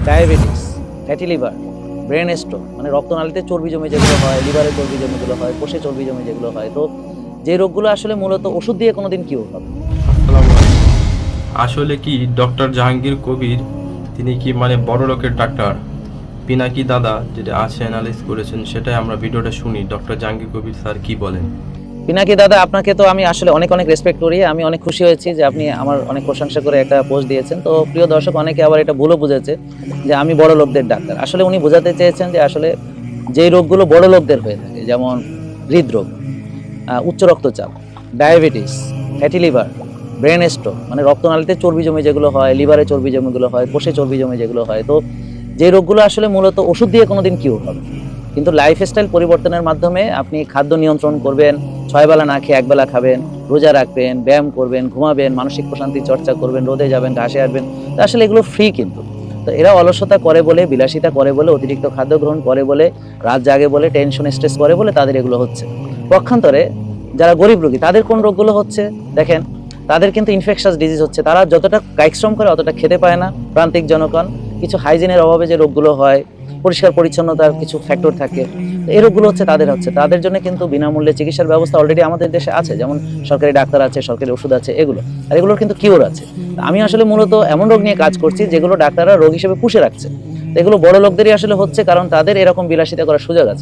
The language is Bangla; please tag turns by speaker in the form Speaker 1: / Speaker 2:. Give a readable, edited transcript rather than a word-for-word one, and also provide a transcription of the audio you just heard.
Speaker 1: Diabetes, fatty liver, brain stroke, মানে রক্তনালীতে চর্বি জমে যেগুলো হয়, লিভারে চর্বি জমেগুলো হয়, কোষে চর্বি জমে যেগুলো হয়, তো যে রোগগুলো আসলে মূলত ওষুধ দিয়ে কোনোদিন কিউর হবে।
Speaker 2: আসসালামু আলাইকুম। আসলে কি ডক্টর জাহাঙ্গীর কবির তিনি কি বড় লোকের ডাক্তার? পিনাকি দাদা যেটা আছে অ্যানালাইজ করেছেন সেটাই আমরা ভিডিওটা শুনি ডক্টর জাহাঙ্গীর কবির স্যার কি বলেন।
Speaker 1: পিনাকি দাদা, আপনাকে তো আমি আসলে অনেক অনেক রেসপেক্ট করি। আমি অনেক খুশি হয়েছি যে আপনি আমার অনেক প্রশংসা করে একটা পোস্ট দিয়েছেন। তো প্রিয় দর্শক, অনেকে আবার এটা ভুলও বুঝেছে যে আমি বড় লোকদের ডাক্তার। আসলে উনি বোঝাতে চেয়েছেন যে আসলে যেই রোগগুলো বড় লোকদের হয়ে থাকে, যেমন হৃদরোগ, উচ্চ রক্তচাপ, diabetes, fatty liver, brain stroke, মানে রক্তনালীতে চর্বি জমে যেগুলো হয়, লিভারে চর্বি জমেগুলো হয়, কোষে চর্বি জমে যেগুলো হয়, তো যে রোগগুলো আসলে মূলত ওষুধ দিয়ে কোনোদিন কিউর হবে। কিন্তু লাইফস্টাইল পরিবর্তনের মাধ্যমে আপনি খাদ্য নিয়ন্ত্রণ করবেন, 6 বেলা না খেয়ে 1 বেলা খাবেন, রোজা রাখবেন, ব্যায়াম করবেন, ঘুমাবেন, মানসিক প্রশান্তি চর্চা করবেন, রোদে যাবেন, ঘাসে আসবেন, তো আসলে এগুলো ফ্রি কিন্তু। তো এরা অলসতা করে বলে, বিলাসিতা করে বলে, অতিরিক্ত খাদ্য গ্রহণ করে বলে, রাত জাগে বলে, টেনশন স্ট্রেস করে বলে তাদের এগুলো হচ্ছে। পক্ষান্তরে যারা গরিব রোগী, তাদের কোন রোগগুলো হচ্ছে দেখেন, তাদের কিন্তু ইনফেকশাস ডিজিজ হচ্ছে। তারা যতটা কায়িক করে অতটা খেতে পায় না, প্রান্তিক জনগণ, কিছু হাইজিনের অভাবে যে রোগগুলো হয়, পরিষ্কার পরিচ্ছন্নতার কিছু ফ্যাক্টর থাকে, এই রোগগুলো হচ্ছে তাদের জন্য কিন্তু বিনামূল্যে চিকিৎসার ব্যবস্থা অলরেডি আমাদের দেশে আছে, যেমন সরকারি ডাক্তার আছে, সরকারি ওষুধ আছে, এগুলো আর এগুলোর কিন্তু কিওর আছে। আমি আসলে মূলত এমন রোগ নিয়ে কাজ করছি যেগুলো ডাক্তাররা রোগ হিসেবে পুষে রাখছে। এগুলো বড় লোকদেরই আসলে হচ্ছে, কারণ তাদের এরকম বিলাসিতা করার সুযোগ আছে।